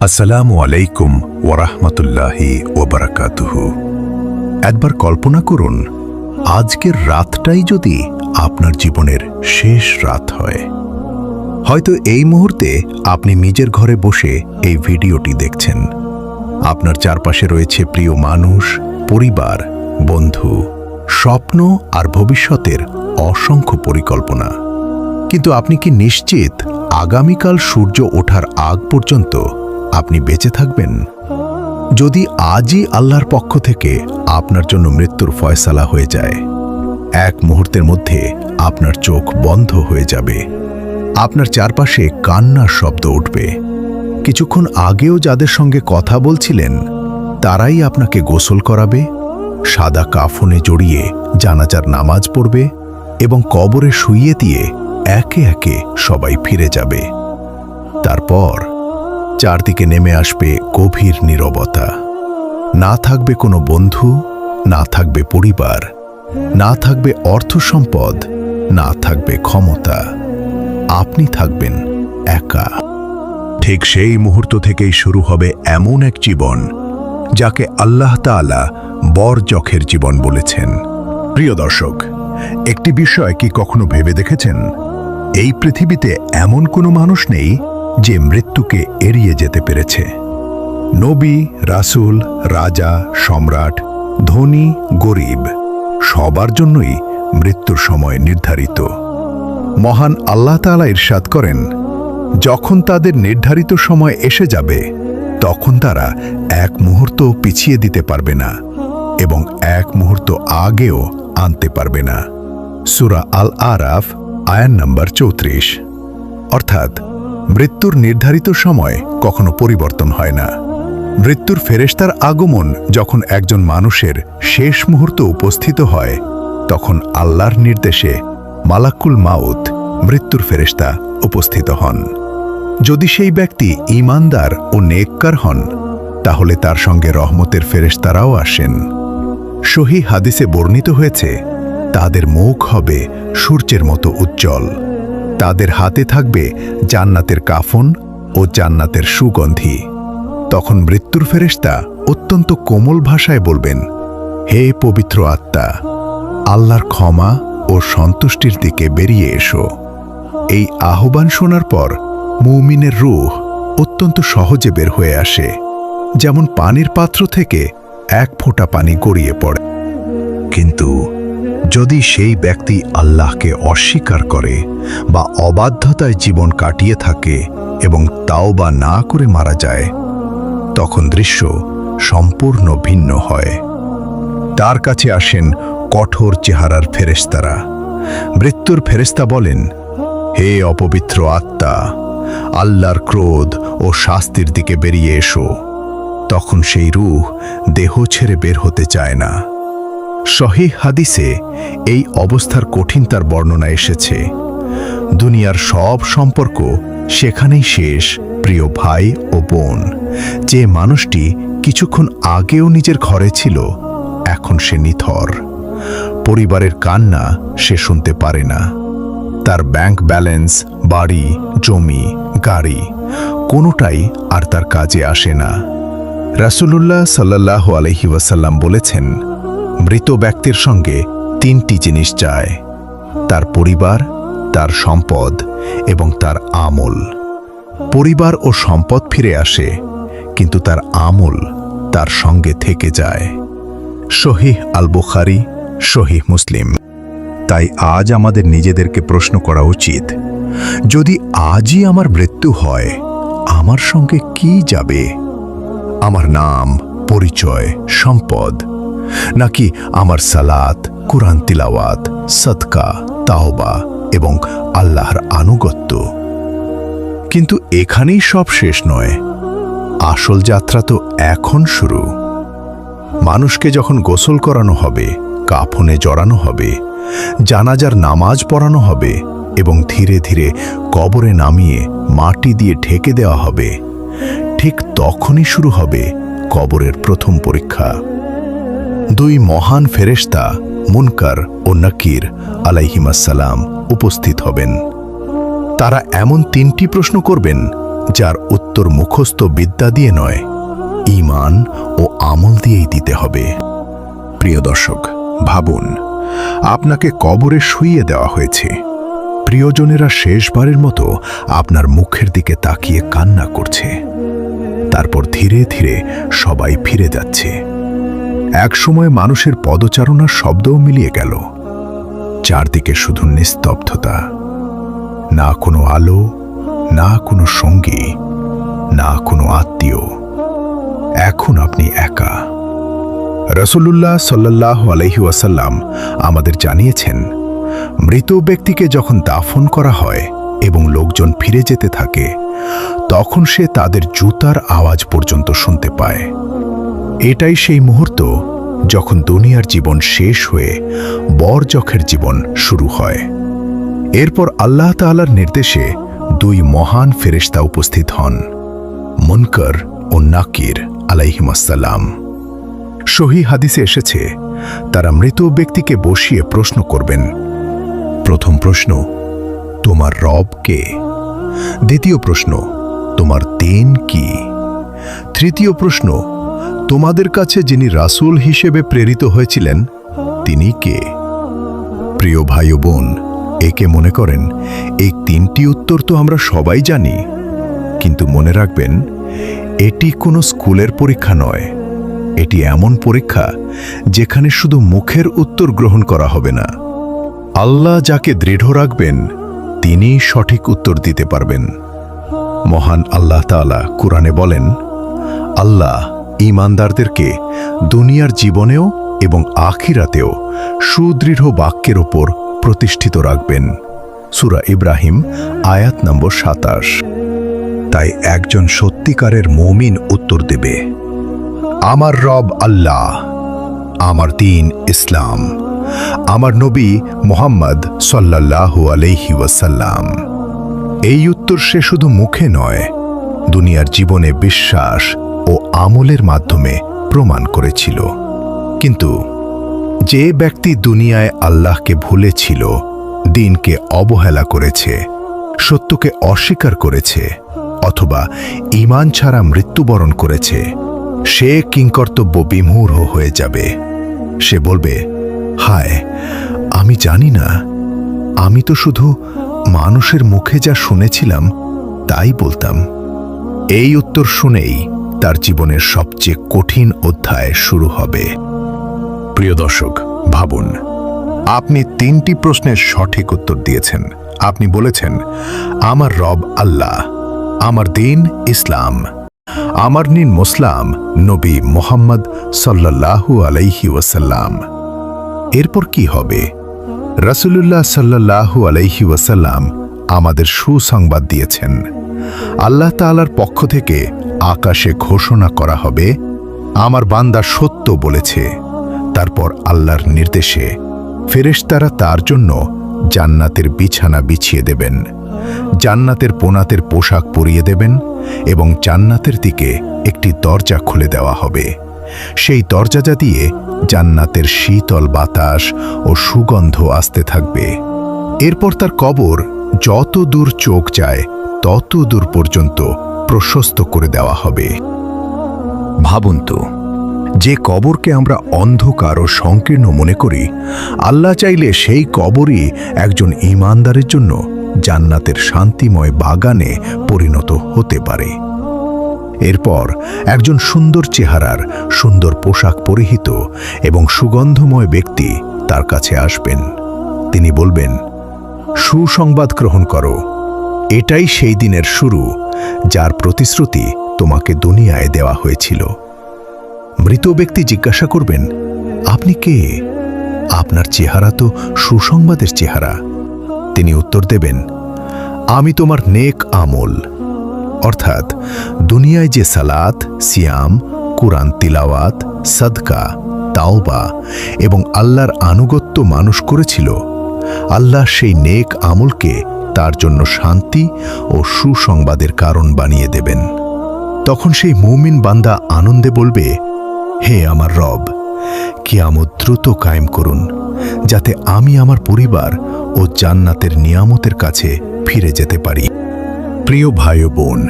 আসসালামু আলাইকুম ওয়ারাহমাতুল্লাহি ওয়াবারাকাতুহু। একবার কল্পনা করুন, আজকের রাতটাই যদি আপনার জীবনের শেষ রাত হয়। হয়তো এই মুহূর্তে আপনি নিজের ঘরে বসে এই ভিডিওটি দেখছেন। আপনার চারপাশে রয়েছে প্রিয় মানুষ, পরিবার, বন্ধু, স্বপ্ন আর ভবিষ্যতের অসংখ্য পরিকল্পনা। কিন্তু আপনি কি নিশ্চিত আগামীকাল সূর্য ওঠার আগ পর্যন্ত আপনি বেঁচে থাকবেন? যদি আজই আল্লাহর পক্ষ থেকে আপনার জন্য মৃত্যুর ফয়সালা হয়ে যায়, এক মুহূর্তের মধ্যে আপনার চোখ বন্ধ হয়ে যাবে, আপনার চারপাশে কান্নার শব্দ উঠবে। কিছুক্ষণ আগেও যাদের সঙ্গে কথা বলছিলেন তারাই আপনাকে গোসল করাবে, সাদা কাফনে জড়িয়ে জানাজার নামাজ পড়বে এবং কবরে শুইয়ে দিয়ে একে একে সবাই ফিরে যাবে। তারপর চারদিকে নেমে আসবে গভীর নীরবতা। না থাকবে কোনো বন্ধু, না থাকবে পরিবার, না থাকবে অর্থ সম্পদ, না থাকবে ক্ষমতা। আপনি থাকবেন একা। ঠিক সেই মুহূর্ত থেকেই শুরু হবে এমন এক জীবন যাকে আল্লাহ তাআলা বরজখের জীবন বলেছেন। প্রিয় দর্শক, একটি বিষয় কি কখনো ভেবে দেখেছেন? এই পৃথিবীতে এমন কোনো মানুষ নেই যে মৃত্যুকে এড়িয়ে যেতে পেরেছে। নবী, রাসূল, রাজা, সম্রাট, ধনী, গরিব, সবার জন্যই মৃত্যুর সময় নির্ধারিত। মহান আল্লাহ তাআলা ইরশাদ করেন, যখন তাদের নির্ধারিত সময় এসে যাবে তখন তারা এক মুহূর্ত পিছিয়ে দিতে পারবে না এবং এক মুহূর্ত আগেও আনতে পারবে না। সূরা আল আরাফ আয়াত নম্বর 34। অর্থাৎ মৃত্যুর নির্ধারিত সময় কখনো পরিবর্তন হয় না। মৃত্যুর ফেরেশতার আগমন যখন একজন মানুষের শেষ মুহূর্ত উপস্থিত হয়, তখন আল্লাহর নির্দেশে মালাকুল মাউত, মৃত্যুর ফেরেশতা উপস্থিত হন। যদি সেই ব্যক্তি ঈমানদার ও নেককার হন, তাহলে তার সঙ্গে রহমতের ফেরেশতারাও আসেন। সহিহ হাদিসে বর্ণিত হয়েছে, তাদের মুখ হবে সূর্যের মতো উজ্জ্বল, তাদের হাতে থাকবে জান্নাতের কাফন ও জান্নাতের সুগন্ধি। তখন মৃত্যুর ফেরেশতা অত্যন্ত কোমল ভাষায় বলবেন, হে পবিত্র আত্মা, আল্লাহর ক্ষমা ও সন্তুষ্টির দিকে বেরিয়ে এসো। এই আহ্বান শোনার পর মুমিনের রূহ অত্যন্ত সহজে বের হয়ে আসে, যেমন পানির পাত্র থেকে এক ফোঁটা পানি গড়িয়ে পড়ে। কিন্তু যদি সেই ব্যক্তি আল্লাহকে অস্বীকার করে বা অবাধ্যতায় জীবন কাটিয়ে থাকে এবং তাওবা না করে মারা যায়, তখন দৃশ্য সম্পূর্ণ ভিন্ন হয়। তার কাছে আসেন কঠোর চেহারার ফেরেশতারা। মৃত্যুর ফেরেশতা বলেন, হে অপবিত্র আত্মা, আল্লাহর ক্রোধ ও শাস্তির দিকে বেরিয়ে এসো। তখন সেই রূহ দেহ ছেড়ে বের হতে চায় না। সহিহ হাদিসে এই অবস্থার কঠিনতার বর্ণনা এসেছে। দুনিয়ার সব সম্পর্ক সেখানেই শেষ। প্রিয় ভাই ও বোন, যে মানুষটি কিছুক্ষণ আগেও নিজের ঘরে ছিল, এখন সে নিথর। পরিবারের কান্না সে শুনতে পারে না। তার ব্যাংক ব্যালেন্স, বাড়ি, জমি, গাড়ি কোনোটাই আর তার কাজে আসে না। রাসূলুল্লাহ সাল্লাল্লাহু আলাইহি ওয়াসাল্লাম বলেছেন, মৃত ব্যক্তির সঙ্গে তিনটি জিনিস যায়: তার পরিবার, তার সম্পদ এবং তার আমল। পরিবার ও সম্পদ ফিরে আসে, কিন্তু তার আমল তার সঙ্গে থেকে যায়। সহিহ আল বুখারী, সহিহ মুসলিম। তাই আজ আমাদের নিজেদেরকে প্রশ্ন করা উচিত, যদি আজই আমার মৃত্যু হয়, আমার সঙ্গে কি যাবে? আমার নাম, পরিচয়, সম্পদ, নাকি আমার সালাত, কুরআন তিলাওয়াত, সদকা, তাওবা এবং আল্লাহর আনুগত্য? কিন্তু এখানেই সব শেষ নয়। আসল যাত্রা তো এখন শুরু। মানুষকে যখন গোসল করানো হবে, কাফনে জড়ানো হবে, জানাজার নামাজ পড়ানো হবে এবং ধীরে ধীরে কবরে নামিয়ে মাটি দিয়ে ঢেকে দেওয়া হবে, ঠিক তখনই শুরু হবে কবরের প্রথম পরীক্ষা। দুই মহান ফেরেশতা মুনকার ও নাকির আলাইহিমাস সালাম উপস্থিত হবেন। তারা এমন তিনটি প্রশ্ন করবেন যার উত্তর মুখস্থ বিদ্যা দিয়ে নয়, ঈমান ও আমল দিয়েই দিতে হবে। প্রিয় দর্শক, ভাবুন, আপনাকে কবরে শুইয়ে দেওয়া হয়েছে। প্রিয়জনেরা শেষবারের মতো আপনার মুখের দিকে তাকিয়ে কান্না করছে। তারপর ধীরে ধীরে সবাই ফিরে যাচ্ছে। একসময় মানুষের পদচারণার শব্দও মিলিয়ে গেল। চারদিকে শুধু নিস্তব্ধতা, না কোনো আলো, না কোনো সঙ্গী, না কোনো আত্মীয়। এখন আপনি একা। রাসূলুল্লাহ সাল্লাল্লাহু আলাইহি ওয়াসাল্লাম আমাদের জানিয়েছেন, মৃত ব্যক্তিকে যখন দাফন করা হয় এবং লোকজন ফিরে যেতে থাকে, তখন সে তাদের জুতার আওয়াজ পর্যন্ত শুনতে পায়। এটাই সেই মুহূর্ত যখন দুনিয়ার জীবন শেষ হয়ে বরজখের জীবন শুরু হয়। এরপর আল্লাহ তাআলার নির্দেশে দুই মহান ফেরেশতা উপস্থিত হন, মুনকার ও নাকির আলাইহিমুসসালাম। সহিহ হাদিসে এসেছে, তারা মৃত ব্যক্তিকে বসিয়ে প্রশ্ন করবেন। প্রথম প্রশ্ন, তোমার রব কে? দ্বিতীয় প্রশ্ন, তোমার দিন কি? তৃতীয় প্রশ্ন, তোমাদের কাছে যিনি রাসূল হিসেবে প্রেরিত হয়েছিলেন তিনি কে? প্রিয় ভাই ও বোন, একে মনে করেন এই তিনটি উত্তর তো আমরা সবাই জানি, কিন্তু মনে রাখবেন, এটি কোনো স্কুলের পরীক্ষা নয়। এটি এমন পরীক্ষা যেখানে শুধু মুখের উত্তর গ্রহণ করা হবে না। আল্লাহ যাকে দৃঢ় রাখবেন তিনি সঠিক উত্তর দিতে পারবেন। মহান আল্লাহ তাআলা কুরআনে বলেন, আল্লাহ ঈমানদারদেরকে দুনিয়ার জীবনেও এবং আখিরাতেও সুদৃঢ় বাক্যের ওপর প্রতিষ্ঠিত রাখবেন। সূরা ইব্রাহিম আয়াত নম্বর ২৭। তাই একজন সত্যিকারের মুমিন উত্তর দেবে, আমার রব আল্লাহ, আমার দ্বীন ইসলাম, আমার নবী মুহাম্মদ সাল্লাল্লাহু আলাইহি ওয়াসাল্লাম। এই উত্তর সে শুধু মুখে নয়, দুনিয়ার জীবনে বিশ্বাস ও আমলের মাধ্যমে প্রমাণ করেছিল। কিন্তু যে ব্যক্তি দুনিয়ায় আল্লাহকে ভুলেছিল, দ্বীনকে অবহেলা করেছে, সত্যকে অস্বীকার করেছে অথবা ঈমান ছাড়া মৃত্যুবরণ করেছে, সে কিংকর্তব্য বিমূঢ় হয়ে যাবে। সে বলবে, হায়, আমি জানি না, আমি তো শুধু মানুষের মুখে যা শুনেছিলাম তাই বলতাম। এই উত্তর শুনেই তার জীবনের সবচেয়ে কঠিন অধ্যায় শুরু হবে। প্রিয় দর্শক, ভাবুন, আপনি তিনটি প্রশ্নের সঠিক উত্তর দিয়েছেন। আপনি বলেছেন, আমার রব আল্লাহ, আমার দ্বীন ইসলাম, আমার নিন মুসলাম নবী মুহাম্মদ সাল্লাল্লাহু আলাইহি ওয়াসাল্লাম। এরপর কি হবে? রাসূলুল্লাহ সাল্লাল্লাহু আলাইহি ওয়াসাল্লাম আমাদের সুসংবাদ দিয়েছেন। আল্লাহ তাআলার পক্ষ থেকে আকাশে ঘোষণা করা হবে, আমার বান্দা সত্য বলেছে। তারপর আল্লাহর নির্দেশে ফেরেশতারা তার জন্য জান্নাতের বিছানা বিছিয়ে দেবেন, জান্নাতের পোনাতের পোশাক পরিয়ে দেবেন এবং জান্নাতের দিকে একটি দরজা খুলে দেওয়া হবে। সেই দরজা দিয়ে জান্নাতের শীতল বাতাস ও সুগন্ধ আসতে থাকবে। এরপর তার কবর যত দূর চোখ যায় তত দূর পর্যন্ত প্রশস্ত করে দেওয়া হবে। ভাবুন তো, যে কবরকে আমরা অন্ধকার ও সংকীর্ণ মনে করি, আল্লাহ চাইলে সেই কবরই একজন ঈমানদারের জন্য জান্নাতের শান্তিময় বাগানে পরিণত হতে পারে। এরপর একজন সুন্দর চেহারার, সুন্দর পোশাক পরিহিত এবং সুগন্ধময় ব্যক্তি তার কাছে আসবেন। তিনি বলবেন, সুসংবাদ গ্রহণ করো, এটাই সেই দিনের শুরু যার প্রতিশ্রুতি তোমাকে দুনিয়ায় দেওয়া হয়েছিল। মৃত ব্যক্তি জিজ্ঞাসা করবেন, আপনি কে? আপনার চেহারা তো সুসংবাদের চেহারা। তিনি উত্তর দেবেন, আমি তোমার নেক আমল, অর্থাৎ দুনিয়ায় যে সালাত, সিয়াম, কুরআন তিলাওয়াত, সাদকা, তাওবা এবং আল্লাহর আনুগত্য মানুষ করেছিল, আল্লাহ সেই নেক আমলকে তার জন্য শান্তি ও সুসংবাদের কারণ বানিয়ে দেবেন। তখন সেই মুমিন বান্দা আনন্দে বলবে, হে আমার রব, কিয়ামত দ্রুত কায়েম করুন, যাতে আমি আমার পরিবার ও জান্নাতের নিয়ামতের কাছে ফিরে যেতে পারি। প্রিয় ভাই ও বোন,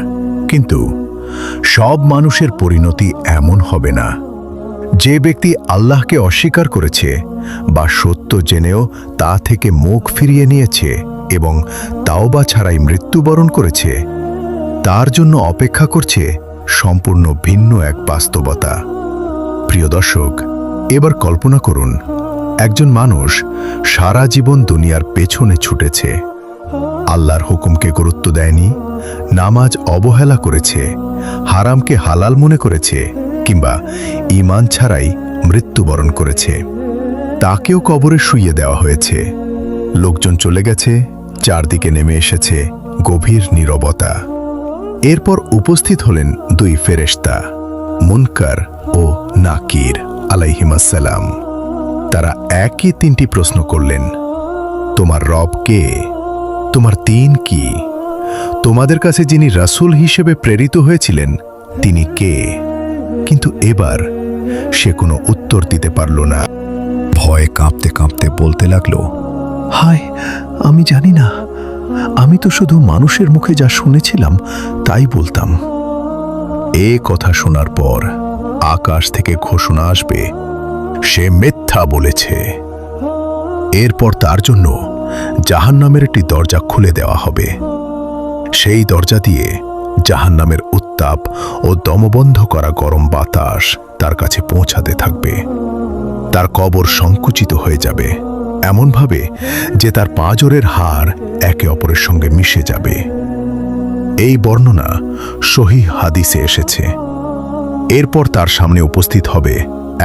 কিন্তু সব মানুষের পরিণতি এমন হবে না। যে ব্যক্তি আল্লাহকে অস্বীকার করেছে বা সত্য জেনেও তা থেকে মুখ ফিরিয়ে নিয়েছে এবং তাওবা ছাড়াই মৃত্যুবরণ করেছে, তার জন্য অপেক্ষা করছে সম্পূর্ণ ভিন্ন এক বাস্তবতা। প্রিয় দর্শক, এবার কল্পনা করুন, একজন মানুষ সারা জীবন দুনিয়ার পেছনে ছুটেছে, আল্লাহর হুকুমকে গুরুত্ব দেয়নি, নামাজ অবহেলা করেছে, হারামকে হালাল মনে করেছে, কিংবা ঈমান ছাড়াই মৃত্যুবরণ করেছে। তাকেও কবরে শুইয়ে দেওয়া হয়েছে। লোকজন চলে গেছে, চারদিকে নেমে এসেছে গভীর নীরবতা। এরপর উপস্থিত হলেন দুই ফেরেশতা, মুনকার ও নাকির আলাইহিমাসসালাম। তারা একই তিনটি প্রশ্ন করলেন, তোমার রব কে? তোমার দিন কি? তোমাদের কাছে যিনি রাসূল হিসেবে প্রেরিত হয়েছিলেন তিনি কে? কিন্তু এবার সে কোনো উত্তর দিতে পারল না। ভয়ে কাঁপতে কাঁপতে বলতে লাগলো, হায়, আমি জানি না, আমি তো শুধু মানুষের মুখে যা শুনেছিলাম তাই বলতাম। এ কথা শোনার পর আকাশ থেকে ঘোষণা আসবে, সে মিথ্যা বলেছে। এরপর তার জন্য জাহান্নামের একটি দরজা খুলে দেওয়া হবে। সেই দরজা দিয়ে জাহান্নামের উত্তাপ ও দমবন্ধ করা গরম বাতাস তার কাছে পৌঁছাতে থাকবে। তার কবর সংকুচিত হয়ে যাবে এমনভাবে যে তার পাঁজরের হাড় একে অপরের সঙ্গে মিশে যাবে। এই বর্ণনা সহিহ হাদিসে এসেছে। এরপর তার সামনে উপস্থিত হবে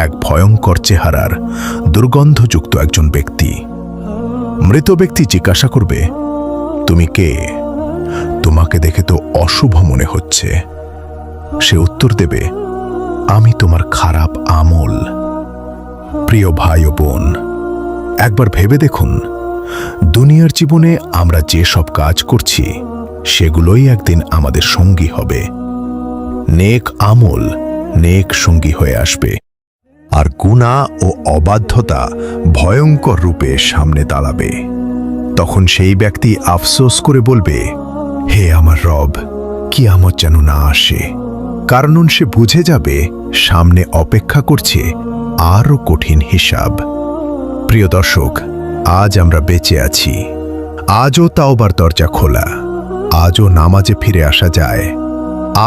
এক ভয়ঙ্কর চেহারার দুর্গন্ধযুক্ত একজন ব্যক্তি। মৃত ব্যক্তি জিজ্ঞাসা করবে, তুমি কে? তোমাকে দেখে তো অশুভ মনে হচ্ছে। সে উত্তর দেবে, আমি তোমার খারাপ আমল। প্রিয় ভাই ও বোন, একবার ভেবে দেখুন, দুনিয়ার জীবনে আমরা যে সব কাজ করছি সেগুলোই একদিন আমাদের সঙ্গী হবে। নেক আমল নেক সঙ্গী হয়ে আসবে, আর গুনাহ ও অবাধ্যতা ভয়ঙ্কর রূপে সামনে দাঁড়াবে। তখন সেই ব্যক্তি আফসোস করে বলবে, হে আমার রব, কিয়ামত যেন না আসে। কারণ সে বুঝে যাবে সামনে অপেক্ষা করছে আরও কঠিন হিসাব। প্রিয় দর্শক, আজ আমরা বেঁচে আছি, আজও তাওবার দরজা খোলা, আজও নামাজে ফিরে আসা যায়,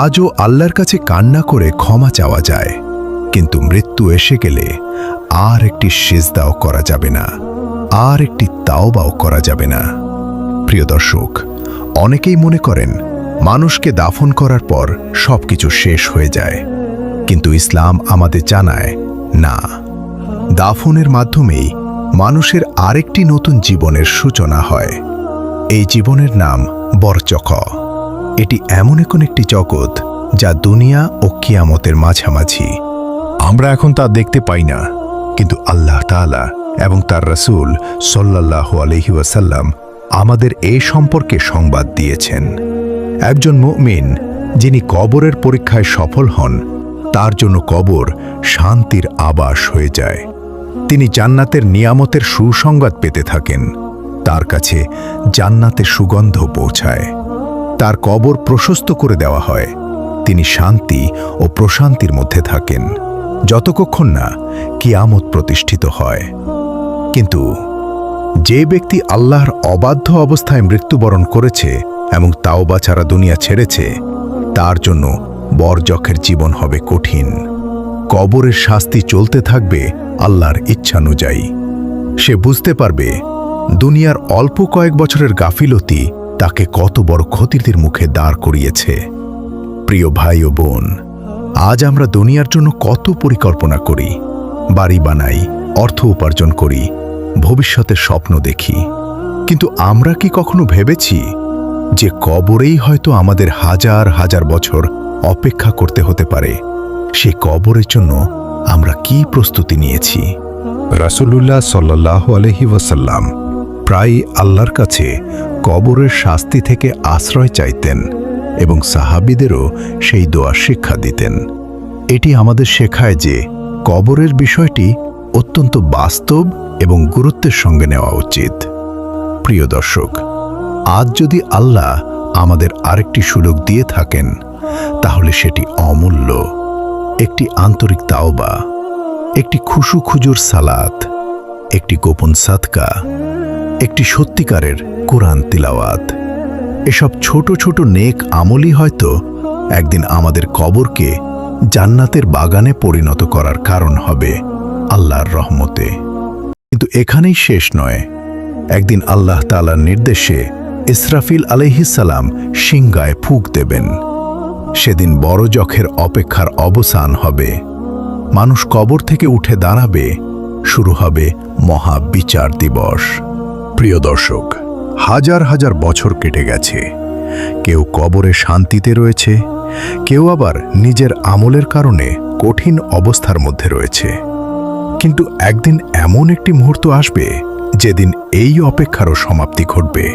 আজও আল্লাহর কাছে কান্না করে ক্ষমা চাওয়া যায়। কিন্তু মৃত্যু এসে গেলে আর একটি সিজদাও করা যাবে না, আর একটি তাওবাও করা যাবে না। প্রিয় দর্শক, অনেকেই মনে করেন মানুষকে দাফন করার পর সবকিছু শেষ হয়ে যায়, কিন্তু ইসলাম আমাদের জানায় না, দাফনের মাধ্যমেই মানুষের আরেকটি নতুন জীবনের সূচনা হয়। এই জীবনের নাম বরজখ। এটি এমন একটি জগৎ যা দুনিয়া ও কিয়ামতের মাঝামাঝি। আমরা এখন তা দেখতে পাই না, কিন্তু আল্লাহ তাআলা এবং তার রাসূল সাল্লাল্লাহু আলাইহি ওয়াসাল্লাম আমাদের এই সম্পর্কে সংবাদ দিয়েছেন। একজন মুমিন যিনি কবরের পরীক্ষায় সফল হন, তার জন্য কবর শান্তির আবাস হয়ে যায়। তিনি জান্নাতের নিয়ামতের সুসংবাদ পেতে থাকেন, তার কাছে জান্নাতের সুগন্ধ পৌঁছায়। তার কবর প্রশস্ত করে দেওয়া হয়, তিনি শান্তি ও প্রশান্তির মধ্যে থাকেন যতক্ষণ না কিয়ামত প্রতিষ্ঠিত হয়। কিন্তু যে ব্যক্তি আল্লাহর অবাধ্য অবস্থায় মৃত্যুবরণ করেছে এবং তাওবা ছাড়া দুনিয়া ছেড়েছে, তার জন্য বরজখের জীবন হবে কঠিন। কবরের শাস্তি চলতে থাকবে আল্লাহর ইচ্ছানুযায়ী। সে বুঝতে পারবে দুনিয়ার অল্প কয়েক বছরের গাফিলতি তাকে কত বড় ক্ষতির মুখে দাঁড় করিয়েছে। প্রিয় ভাই ও বোন, আজ আমরা দুনিয়ার জন্য কত পরিকল্পনা করি, বাড়ি বানাই, অর্থ উপার্জন করি, ভবিষ্যতের স্বপ্ন দেখি, কিন্তু আমরা কি কখনো ভেবেছি যে কবরেই হয়তো আমাদের হাজার হাজার বছর অপেক্ষা করতে হতে পারে? সে কবরের জন্য আমরা কি প্রস্তুতি নিয়েছি? রাসূলুল্লাহ সাল্লাল্লাহু আলাইহি ওয়াসাল্লাম প্রায় আল্লাহর কাছে কবরের শাস্তি থেকে আশ্রয় চাইতেন এবং সাহাবীদেরও সেই দোয়া শিক্ষা দিতেন। এটি আমাদের শেখায় যে কবরের বিষয়টি অত্যন্ত বাস্তব এবং গুরুত্বের সঙ্গে নেওয়া উচিত। প্রিয় দর্শক, আজ যদি আল্লাহ আমাদের আরেকটি সুযোগ দিয়ে থাকেন, তাহলে সেটি অমূল্য। একটি আন্তরিক তাওবা, একটি খুশু খুজুর সালাত, একটি গোপন সাদকা, একটি সত্যিকারের কোরআন তিলাওয়াত। এসব ছোট ছোট নেক আমলই হয়তো একদিন আমাদের কবরকে জান্নাতের বাগানে পরিণত করার কারণ হবে আল্লাহর রহমতে। কিন্তু এখানেই শেষ নয়। একদিন আল্লাহ তাআলার নির্দেশে ইসরাফিল আলাইহিস সালাম সিংগায় ফুঁক দেবেন। সেদিন বড় যখের অপেক্ষার অবসান হবে। মানুষ কবর থেকে উঠে দাঁড়াবে, শুরু হবে মহা বিচার দিবস। প্রিয় দর্শক, হাজার হাজার বছর কেটে গেছে। কেউ কবরে শান্তিতে রয়েছে, কেউ আবার নিজের আমলের কারণে কঠিন অবস্থার মধ্যে রয়েছে। কিন্তু একদিন এমন একটি মুহূর্ত আসবে যেদিন এই অপেক্ষারও সমাপ্তি ঘটবে।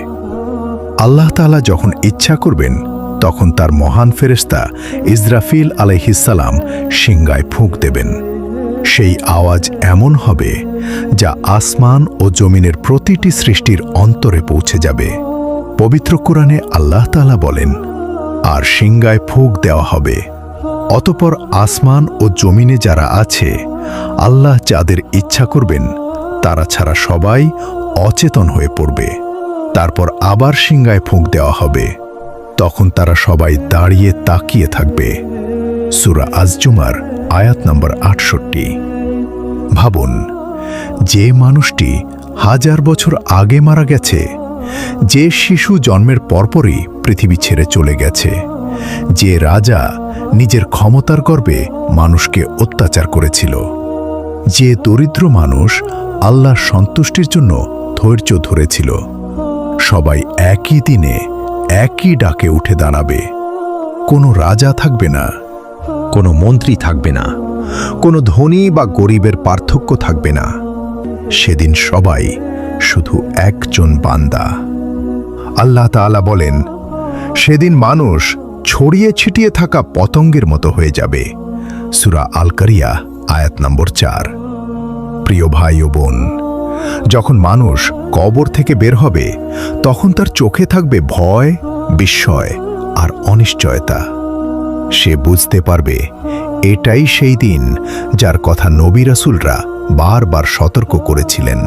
আল্লাহ তাআলা যখন ইচ্ছা করবেন তখন তার মহান ফেরেশতা ইসরাফিল আলাইহিস সালাম সিংগায় ফুঁক দেবেন। সেই আওয়াজ এমন হবে যা আসমান ও জমিনের প্রতিটি সৃষ্টির অন্তরে পৌঁছে যাবে। পবিত্র কোরআনে আল্লাহ তাআলা বলেন, আর সিংগায় ফুঁক দেওয়া হবে, অতঃপর আসমান ও জমিনে যারা আছে আল্লাহ যাদের ইচ্ছা করবেন তারা ছাড়া সবাই অচেতন হয়ে পড়বে। তারপর আবার সিংগায় ফুঁক দেওয়া হবে, তখন তারা সবাই দাঁড়িয়ে তাকিয়ে থাকবে। সূরা আজ-জুমার আয়াত নম্বর ৬৮। ভাবুন, যে মানুষটি হাজার বছর আগে মারা গেছে, যে শিশু জন্মের পরপরই পৃথিবী ছেড়ে চলে গেছে, যে রাজা নিজের ক্ষমতার গর্বে মানুষকে অত্যাচার করেছিল, যে দরিদ্র মানুষ আল্লাহর সন্তুষ্টির জন্য ধৈর্য ধরেছিল, সবাই একই দিনে একই ডাকে উঠে দাঁড়াবে। কোনো রাজা থাকবে না, কোনো মন্ত্রী থাকবে না, কোনো ধনী বা গরিবের পার্থক্য থাকবে না। সেদিন সবাই শুধু একজন বান্দা। আল্লাহ তাআলা বলেন, সেদিন মানুষ ছড়িয়ে ছিটিয়ে থাকা পতঙ্গের মতো হয়ে যাবে। সূরা আল কারিয়া আয়াত নম্বর ৪। প্রিয় ভাই ও বোন, যখন মানুষ কবর থেকে বের হবে তখন তার চোখে থাকবে ভয়, বিস্ময় আর অনিশ্চয়তা। সে বুঝতে পারবে এটাই সেই দিন যার কথা নবী রাসূলরা বারবার সতর্ক করেছিলেন।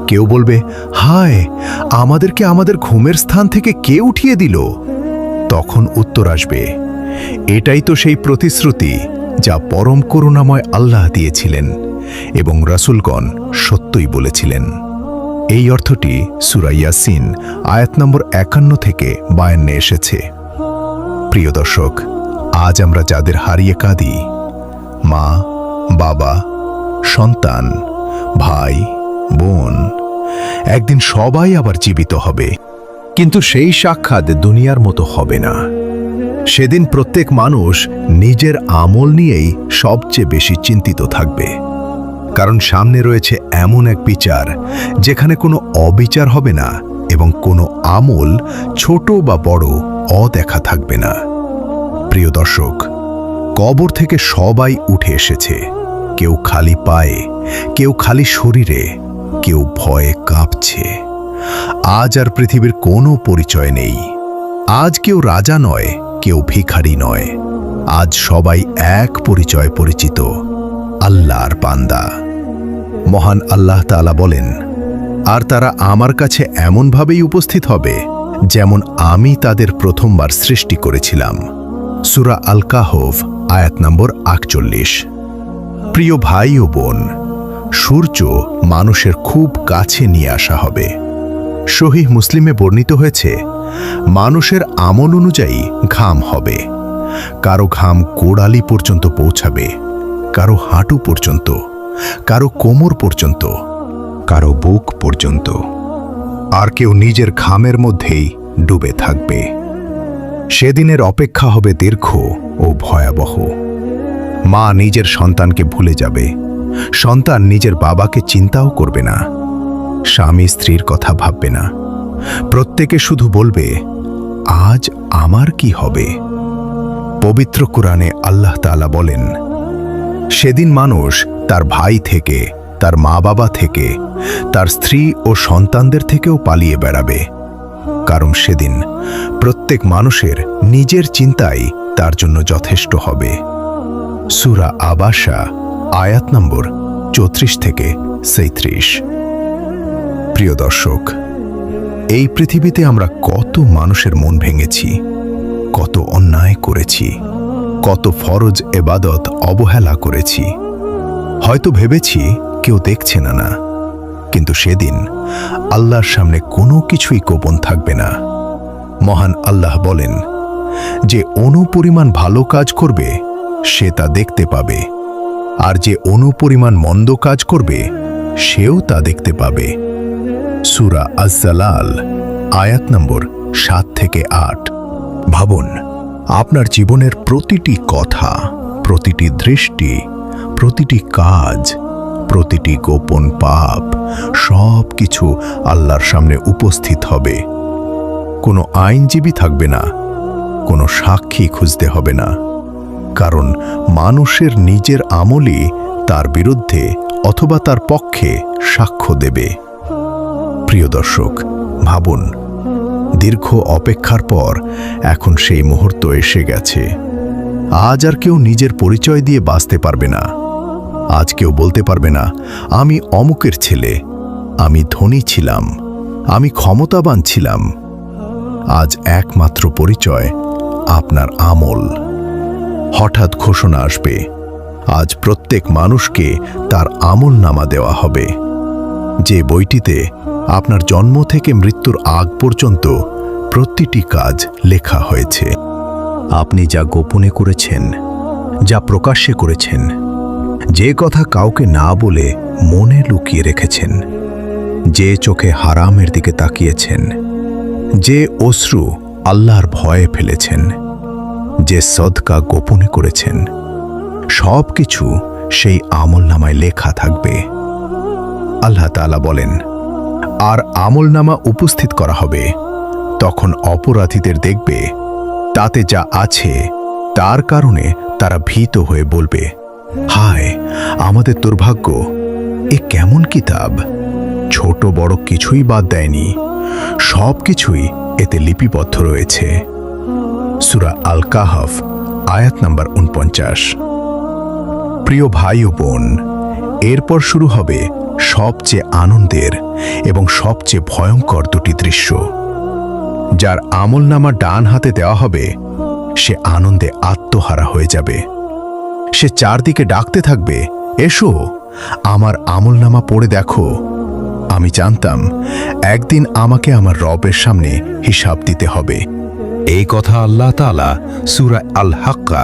কেউ বলবে, হায়, আমাদেরকে আমাদের ঘুমের স্থান থেকে কে উঠিয়ে দিল? তখন উত্তর আসবে, এটাই তো সেই প্রতিশ্রুতি যা পরম করুণাময় আল্লাহ দিয়েছিলেন এবং রাসূলগণ সত্যই বলেছিলেন। এই অর্থটি সূরা ইয়াসিন আয়াত নম্বর ৫১ থেকে ৫২ এসেছে। প্রিয় দর্শক, আজ আমরা যাদের হারিয়ে কাঁদি, মা, বাবা, সন্তান, ভাই, বোন, একদিন সবাই আবার জীবিত হবে। কিন্তু সেই সাক্ষাৎ দুনিয়ার মতো হবে না। সেদিন প্রত্যেক মানুষ নিজের আমল নিয়েই সবচেয়ে বেশি চিন্তিত থাকবে। কারণ সামনে রয়েছে এমন এক বিচার যেখানে কোনো অবিচার হবে না এবং কোনো আমল ছোট বা বড় অদেখা থাকবে না। প্রিয় দর্শক, কবর থেকে সবাই উঠে এসেছে। কেউ খালি পায়ে, কেউ খালি শরীরে, কেউ ভয়ে কাঁপছে। আজ আর পৃথিবীর কোনো পরিচয় নেই। আজ কেউ রাজা নয়, কেউ ভিখারি নয়। আজ সবাই এক পরিচয় পরিচিত, আল্লাহর বান্দা। মহান আল্লাহ তাআলা বলেন, আর তারা আমার কাছে এমনভাবেই উপস্থিত হবে যেমন আমি তাদের প্রথমবার সৃষ্টি করেছিলাম। সূরা আল কাহফ আয়াত নম্বর ৪৮। প্রিয় ভাই ও বোন, সূর্য মানুষের খুব কাছে নিয়ে আসা হবে। সহিহ মুসলিমে বর্ণিত হয়েছে, মানুষের আমল অনুযায়ী ঘাম হবে। কারো ঘাম গোড়ালি পর্যন্ত পৌঁছাবে, কারো হাঁটু পর্যন্ত, কারো কোমর পর্যন্ত, কারো বুক পর্যন্ত। আর কেউ নিজের ঘামের মধ্যেই ডুবে থাকবে। সেদিনের অপেক্ষা হবে দীর্ঘ ও ভয়াবহ। মা নিজের সন্তানকে ভুলে যাবে, সন্তান নিজের বাবাকে চিন্তাও করবে না, স্বামী স্ত্রীর কথা ভাববে না। প্রত্যেকে শুধু বলবে, আজ আমার কি হবে? পবিত্র কোরআনে আল্লাহ তাআলা বলেন, সেদিন মানুষ তার ভাই থেকে, তার মা বাবা থেকে, তার স্ত্রী ও সন্তানদের থেকেও পালিয়ে বেড়াবে। কারণ সেদিন প্রত্যেক মানুষের নিজের চিন্তাই তার জন্য যথেষ্ট হবে। সূরা আবাসা আয়াত নম্বর 34 থেকে 37। প্রিয় দর্শক, এই পৃথিবীতে আমরা কত মানুষের মন ভেঙেছি, কত অন্যায় করেছি, কত ফরজ ইবাদত অবহেলা করেছি। হয়তো ভেবেছি কেউ দেখছে না, কিন্তু সেদিন আল্লাহর সামনে কোনো কিছুই গোপন থাকবে না। মহান আল্লাহ বলেন যে অনুপরিমাণ ভালো কাজ করবে সে তা দেখতে পাবে, আর যে অনুপরিমাণ মন্দ কাজ করবে সেও তা দেখতে পাবে। সূরা আজ-জালাল আয়াত নম্বর 7 থেকে 8। ভাবুন, আপনার জীবনের প্রতিটি কথা, প্রতিটি দৃষ্টি, প্রতিটি কাজ, প্রতিটি গোপন পাপ সব কিছু আল্লাহর সামনে উপস্থিত হবে। কোনো আইনজীবী থাকবে না, কোনো সাক্ষী খুঁজতে হবে না, কারণ মানুষের নিজের আমলই তার বিরুদ্ধে অথবা তার পক্ষে সাক্ষ্য দেবে। প্রিয় দর্শক, ভাবুন, দীর্ঘ অপেক্ষার পর এখন সেই মুহূর্ত এসে গেছে। আজ আর কেউ নিজের পরিচয় দিয়ে বাঁচতে পারবে না। আজ কেউ বলতে পারবে না, আমি অমুকের ছেলে, আমি ধনী ছিলাম, আমি ক্ষমতাবান ছিলাম। আজ একমাত্র পরিচয় আপনার আমল। হঠাৎ ঘোষণা আসবে, আজ প্রত্যেক মানুষকে তার আমল নামা দেওয়া হবে, যে বইটিতে আপনার জন্ম থেকে মৃত্যুর আগ পর্যন্ত প্রতিটি কাজ লেখা হয়েছে। আপনি যা গোপনে করেছেন, যা প্রকাশ্যে করেছেন, যে কথা কাউকে না বলে মনে লুকিয়ে রেখেছেন, যে চোখে হারামের দিকে তাকিয়েছেন, যে অশ্রু আল্লাহর ভয়ে ফেলেছেন, যে সদকা গোপনে করেছেন, সব কিছু সেই আমলনামায় লেখা থাকবে। আল্লাহ তাআলা বলেন, আর আমলনামা উপস্থিত করা হবে, তখন অপরাধীদের দেখবে তাতে যা আছে তার কারণে তারা ভীত হয়ে বলবে, হায় আমাদের দুর্ভাগ্য, এ কেমন কিতাব! ছোট বড় কিছুই বাদ দেয়নি, সব কিছুই এতে লিপিবদ্ধ রয়েছে। সূরা আল কাহফ আয়াত নম্বর 49। প্রিয় ভাই ও বোন, এরপর শুরু হবে সবচেয়ে আনন্দের এবং সবচেয়ে ভয়ঙ্কর দুটি দৃশ্য। যার আমলনামা ডান হাতে দেওয়া হবে সে আনন্দে আত্মহারা হয়ে যাবে। সে চারদিকে ডাকতে থাকবে, এসো আমার আমলনামা পড়ে দেখো। আমি জানতাম একদিন আমাকে আমার রবের সামনে হিসাব দিতে হবে। এই কথা আল্লাহ তাআলা সূরা আল হাক্কা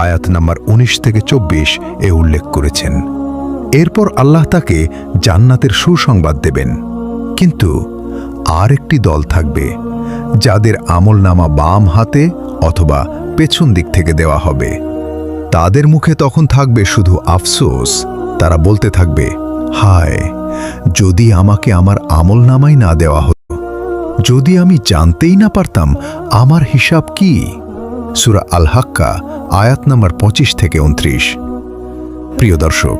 আয়াত নম্বর 19 থেকে 24 এ উল্লেখ করেছেন। এরপর আল্লাহ তাকে জান্নাতের সুসংবাদ দেবেন। কিন্তু আর একটি দল থাকবে যাদের আমলনামা বাম হাতে অথবা পেছন দিক থেকে দেওয়া হবে। তাদের মুখে তখন থাকবে শুধু আফসোস। তারা বলতে থাকবে, হায় যদি আমাকে আমার আমলনামাই না দেওয়া হতো, যদি আমি জানতেই না পারতাম আমার হিসাব কি। সূরা আল হাক্কা আয়াত নম্বর 25 থেকে 29। প্রিয় দর্শক,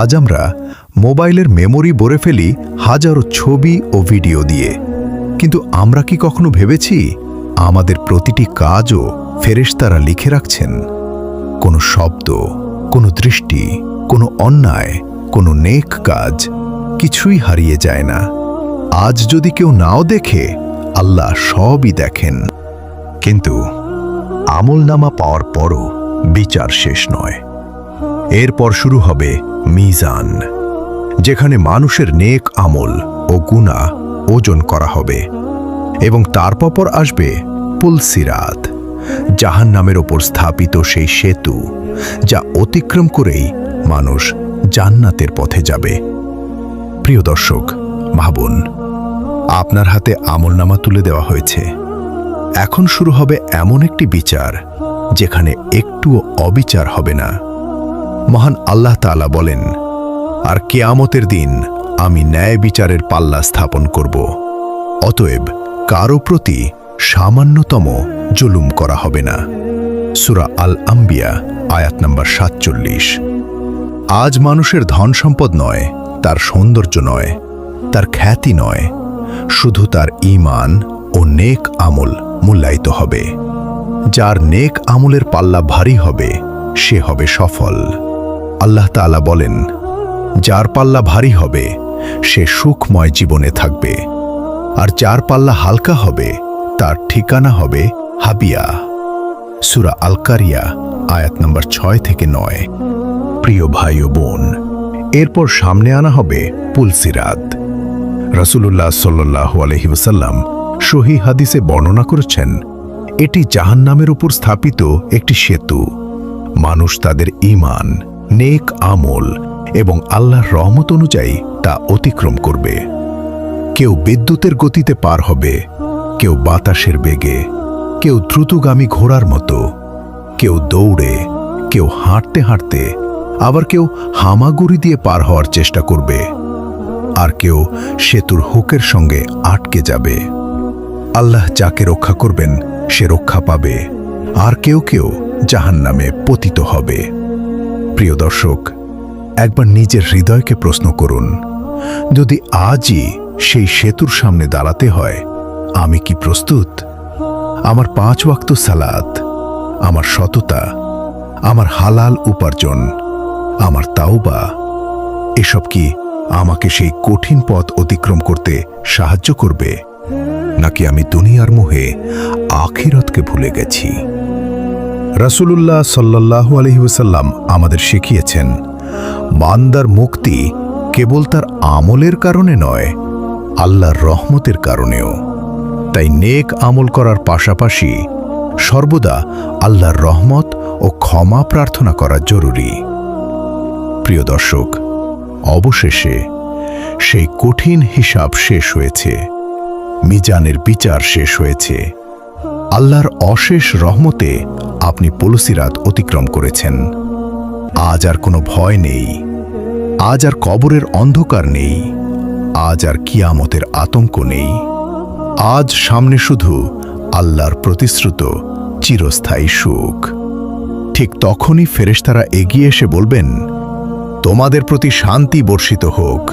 আজ আমরা মোবাইলের মেমোরি ভরে ফেলি হাজারো ছবি ও ভিডিও দিয়ে, কিন্তু আমরা কি কখনো ভেবেছি আমাদের প্রতিটি কাজও ফেরেশতারা লিখে রাখছেন? কোনো শব্দ, কোনো দৃষ্টি, কোনো অন্যায়, কোনো নেক কাজ কিছুই হারিয়ে যায় না। আজ যদি কেউ নাও দেখে, আল্লাহ সবই দেখেন। কিন্তু আমলনামা পাওয়ার পরও বিচার শেষ নয়। এরপর শুরু হবে মিজান, যেখানে মানুষের নেক আমল ও গুনাহ ওজন করা হবে, এবং তারপর আসবে পুলসিরাত, জাহান্নামের ওপর স্থাপিত সেই সেতু যা অতিক্রম করেই মানুষ জান্নাতের পথে যাবে। প্রিয় দর্শক, ভাবুন, আপনার হাতে আমলনামা তুলে দেওয়া হয়েছে। এখন শুরু হবে এমন একটি বিচার যেখানে একটুও অবিচার হবে না। মহান আল্লাহ তাআলা বলেন, আর কিয়ামতের দিন আমি ন্যায় বিচারের পাল্লা স্থাপন করব, অতএব কারো প্রতি সামান্যতম জুলুম করা হবে না। সূরা আল আম্বিয়া আয়াত নম্বর 47। আজ মানুষের ধন সম্পদ নয়, তার সৌন্দর্য নয়, তার খ্যাতি নয়, শুধু তার ঈমান ও নেক আমল মূল্যায়িত হবে। যার নেক আমলের পাল্লা ভারী হবে সে হবে সফল। আল্লাহ তাআলা বলেন, যার পাল্লা ভারী হবে সে সুখময় জীবনে থাকবে, আর যার পাল্লা হালকা হবে তার ঠিকানা হবে হাবিয়া। সূরা আল কারিয়া আয়াত নম্বর 6 থেকে 9। প্রিয় ভাই ও বোন, এরপর সামনে আনা হবে পুলসিরাত। রাসূলুল্লাহ সাল্লাল্লাহু আলাইহি ওয়াসাল্লাম সহিহ হাদিসে বর্ণনা করেছেন, এটি জাহান্নামের উপর স্থাপিত একটি সেতু। মানুষ তাদের ঈমান, নেক আমল এবং আল্লাহর রহমত অনুযায়ী তা অতিক্রম করবে। কেউ বিদ্যুতের গতিতে পার হবে, কেউ বাতাসের বেগে, কেউ দ্রুতগামী ঘোড়ার মতো, কেউ দৌড়ে, কেউ হাঁটতে হাঁটতে, আবার কেউ হামাগুড়ি দিয়ে পার হওয়ার চেষ্টা করবে, আর কেউ সেতুর হুকের সঙ্গে আটকে যাবে। আল্লাহ যাকে রক্ষা করবেন সে রক্ষা পাবে, আর কেউ কেউ জাহান্নামে পতিত হবে। প্রিয় দর্শক, একবার নিজের হৃদয়কে প্রশ্ন করুন, যদি আজই সেই সেতুর সামনে দাঁড়াতে হয়, আমি কি প্রস্তুত? আমার 5 ওয়াক্ত সালাত, আমার সততা, আমার হালাল উপার্জন, আমার তাওবা, এসব কি আমাকে সেই কঠিন পথ অতিক্রম করতে সাহায্য করবে, নাকি আমি দুনিয়ার মোহে আখিরাতকে ভুলে গেছি? রাসূলুল্লাহ সাল্লাল্লাহু আলাইহি ওয়াসাল্লাম আমাদের শিখিয়েছেন, বান্দার মুক্তি কেবল তার আমলের কারণে নয়, আল্লাহর রহমতের কারণেও। তাই নেক আমল করার পাশাপাশি সর্বদা আল্লাহর রহমত ও ক্ষমা প্রার্থনা করা জরুরি। প্রিয় দর্শক, অবশেষে সেই কঠিন হিসাব শেষ হয়েছে, মিজানের বিচার শেষ হয়েছে। আল্লাহর অশেষ রহমতে আপনি পুলসিরাত অতিক্রম করেছেন। আজ আর কোনো ভয় নেই, আজ আর কবরের অন্ধকার নেই, আজ আর কিয়ামতের আতঙ্ক নেই। আজ সামনে শুধু আল্লাহর প্রতিশ্রুত চিরস্থায়ী সুখ। ঠিক তখনই ফেরেশতারা এগিয়ে এসে বলবেন, তোমাদের প্রতি শান্তি বর্ষিত হোক,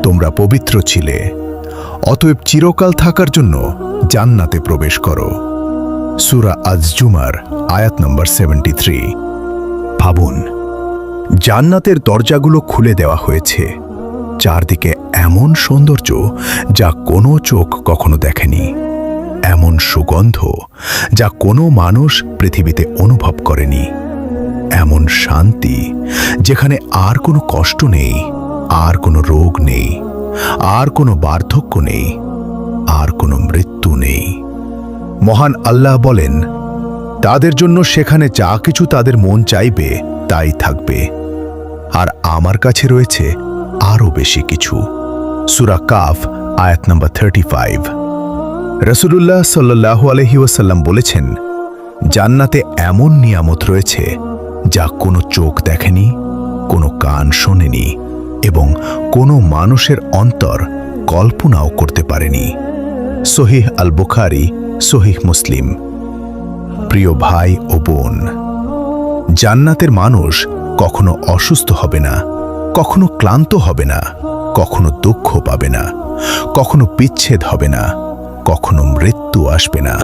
তোমরা পবিত্র ছিলে, অতএব চিরকাল থাকার জন্য জান্নাতে প্রবেশ করো। সূরা আজ-জুমার আয়াত নম্বর 73। ভাবুন, জান্নাতের দরজাগুলো খুলে দেওয়া হয়েছে, চারদিকে এমন সৌন্দর্য যা কোনো চোখ কখনো দেখেনি, এমন সুগন্ধ যা কোনো মানুষ পৃথিবীতে অনুভব করেনি, এমন শান্তি যেখানে আর কোনো কষ্ট নেই, আর কোনো রোগ নেই, আর কোনো বার্ধক্য নেই, আর কোনো মৃত্যু নেই। মহান আল্লাহ বলেন, তাদের জন্য সেখানে যা কিছু তাদের মন চাইবে তাই থাকবে, আর আমার কাছে রয়েছে আরও বেশি কিছু। সূরা কাফ আয়াত নম্বর 35। রাসূলুল্লাহ সাল্লাল্লাহু আলাইহি ওয়াসাল্লাম বলেছেন, জান্নাতে এমন নিয়ামত রয়েছে যা কোনো চোখ দেখেনি, কোনো কান শোনেনি এবং কোনো মানুষের অন্তর কল্পনাও করতে পারেনি। সহিহ আল বুখারী, সহিহ মুসলিম। প্রিয় ভাই ও বোন, জান্নাতের মানুষ কখনো অসুস্থ হবে না, কখনো ক্লান্ত হবে না, কখনো দুঃখ পাবে না, কখনো বিচ্ছেদ হবে না, কখনো মৃত্যু আসবে না।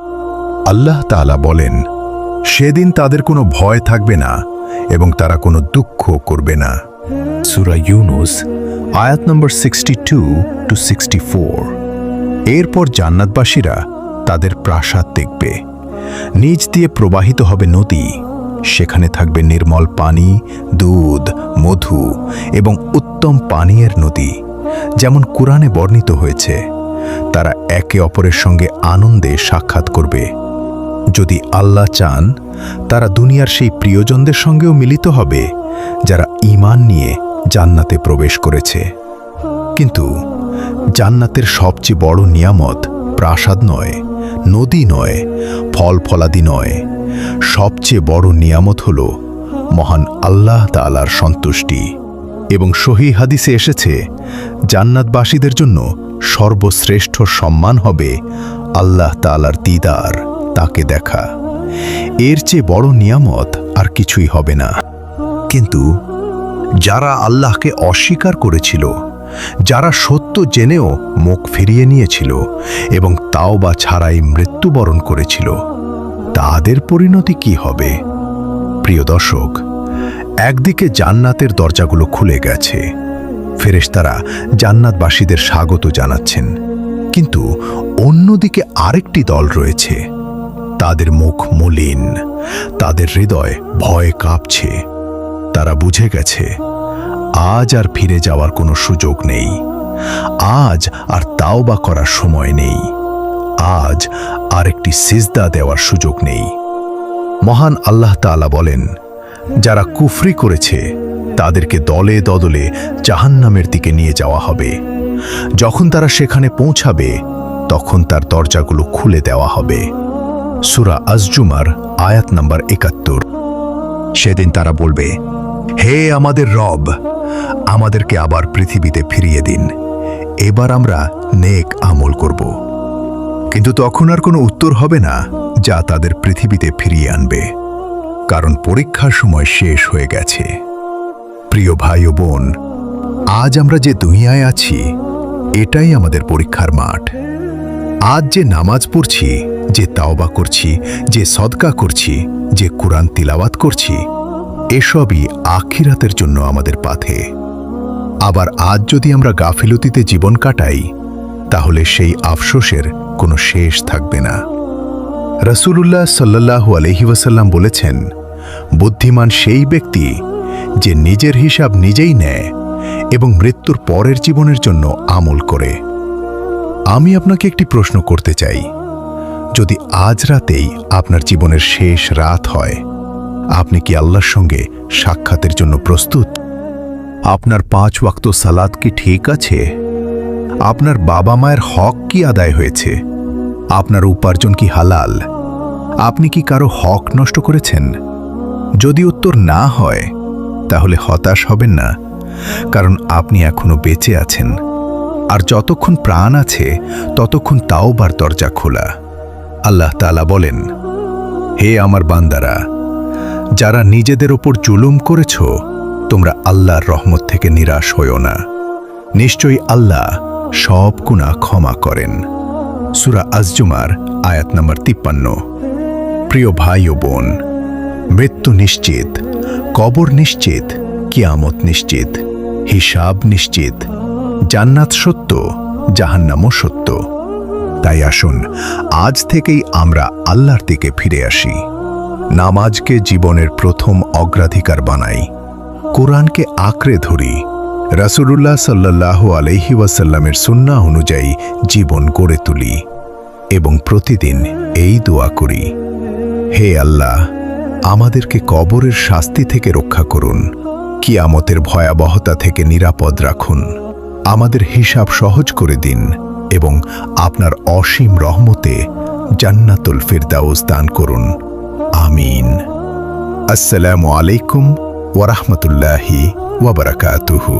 আল্লাহ তাআলা বলেন, সেদিন তাদের কোনো ভয় থাকবে না এবং তারা কোনো দুঃখ করবে না। সূরা ইউনুস আয়াত নম্বর 62-64। এরপর জান্নাতবাসীরা তাদের প্রাসাদ দেখবে, নিচ দিয়ে প্রবাহিত হবে নদী, সেখানে থাকবে নির্মল পানি, দুধ, মধু এবং উত্তম পানীয়ের নদী, যেমন কুরআনে বর্ণিত হয়েছে। তারা একে অপরের সঙ্গে আনন্দে সাক্ষাৎ করবে। যদি আল্লাহ চান, তারা দুনিয়ার সেই প্রিয়জনদের সঙ্গেও মিলিত হবে যারা ঈমান নিয়ে জান্নাতে প্রবেশ করেছে। কিন্তু জান্নাতের সবচেয়ে বড় নিয়ামত প্রাসাদ নয়, নদী নয়, ফল ফলাদি নয়, সবচেয়ে বড় নিয়ামত হল মহান আল্লাহ তাআলার সন্তুষ্টি। এবং সহিহ হাদিসে এসেছে, জান্নাতবাসীদের জন্য সর্বশ্রেষ্ঠ সম্মান হবে আল্লাহ তাআলার দিদার, তাকে দেখা। এর চেয়ে বড় নিয়ামত আর কিছুই হবে না। কিন্তু যারা আল্লাহকে অস্বীকার করেছিল, যারা সত্য জেনেও মুখ ফিরিয়ে নিয়েছিল এবং তাওবা ছাড়াই মৃত্যুবরণ করেছিল, তাদের পরিণতি কি হবে? প্রিয় দর্শক, একদিকে জান্নাতের দরজাগুলো খুলে গেছে, ফেরেশতারা জান্নাতবাসীদের স্বাগত জানাচ্ছেন, কিন্তু অন্যদিকে আরেকটি দল রয়েছে। তাদের মুখ মলিন, তাদের হৃদয় ভয়ে কাঁপছে। তারা বুঝে গেছে আজ আর ফিরে যাওয়ার কোনো সুযোগ নেই, আজ আর তাওবা করার সময় নেই, আজ আর একটি সিজদা দেওয়ার সুযোগ নেই। মহান আল্লাহ তাআলা বলেন, যারা কুফরি করেছে তাদেরকে দলে দলে জাহান্নামের দিকে নিয়ে যাওয়া হবে। যখন তারা সেখানে পৌঁছাবে তখন তার দরজাগুলো খুলে দেওয়া হবে। সূরা আজ-জুমার আয়াত নাম্বার ৭১। সেদিন তারা বলবে, হে আমাদের রব, আমাদেরকে আবার পৃথিবীতে ফিরিয়ে দিন, এবার আমরা নেক আমল করব। কিন্তু তখন আর কোনো উত্তর হবে না যা তাদের পৃথিবীতে ফিরিয়ে আনবে, কারণ পরীক্ষার সময় শেষ হয়ে গেছে। প্রিয় ভাই ও বোন, আজ আমরা যে দুনিয়ায় আছি এটাই আমাদের পরীক্ষার মাঠ। আজ যে নামাজ পড়ছি, যে তাওবা করছি, যে সদকা করছি, যে কুরআন তিলাওয়াত করছি, এসবই আখিরাতের জন্য আমাদের পাথে। আবার আজ যদি আমরা গাফিলতিতে জীবন কাটাই তাহলে সেই আফসোসের কোনো শেষ থাকবে না। রাসূলুল্লাহ সাল্লাল্লাহু আলাইহি ওয়াসাল্লাম বলেছেন, বুদ্ধিমান সেই ব্যক্তি যে নিজের হিসাব নিজেই নেয় এবং মৃত্যুর পরের জীবনের জন্য আমল করে। আমি আপনাকে একটি প্রশ্ন করতে চাই, যদি আজ রাতেই আপনার জীবনের শেষ রাত হয়, আপনি কি আল্লাহর সঙ্গে সাক্ষাতের জন্য প্রস্তুত? আপনার ৫ ওয়াক্ত সালাত কি ঠিক আছে? আপনার বাবা মায়ের হক কি আদায় হয়েছে? আপনার উপার্জন কি হালাল? আপনি কি কারো হক নষ্ট করেছেন? যদি উত্তর না হয় তাহলে হতাশ হবেন না, কারণ আপনি এখনো বেঁচে আছেন। আর যতক্ষণ প্রাণ আছে ততক্ষণ তাওবার দরজা খোলা। আল্লাহ তাআলা বলেন, হে আমার বান্দারা, যারা নিজেদের ওপর জুলুম করেছ, তোমরা আল্লাহর রহমত থেকে নিরাশ হইও না। নিশ্চয়ই আল্লাহ সব গুনাহ ক্ষমা করেন। সূরা আজ-জুমার আয়াত নাম্বার ৫৩। প্রিয় ভাই ও বোন, মৃত্যু নিশ্চিত, কবর নিশ্চিত, কিয়ামত নিশ্চিত, হিসাব নিশ্চিত, জান্নাত সত্য, জাহান্নামও সত্য। তাই আসুন আজ থেকেই আমরা আল্লাহর দিকে ফিরে আসি। নামাজকে জীবনের প্রথম অগ্রাধিকার বানাই, কোরআনকে আঁকড়ে ধরি, রাসূলুল্লাহ সাল্লাল্লাহু আলাইহি ওয়াসাল্লামের সুন্নাহ অনুযায়ী জীবন গড়ে তুলি এবং প্রতিদিন এই দোয়া করি, হে আল্লাহ, আমাদেরকে কবরের শাস্তি থেকে রক্ষা করুন, কিয়ামতের ভয়াবহতা থেকে নিরাপদ রাখুন, আমাদের হিসাব সহজ করে দিন এবং আপনার অসীম রহমতে জান্নাতুল ফিরদাউস দান করুন। আমিন। আসসালামু আলাইকুম ওয়া রাহমাতুল্লাহি ওয়া বারাকাতুহু।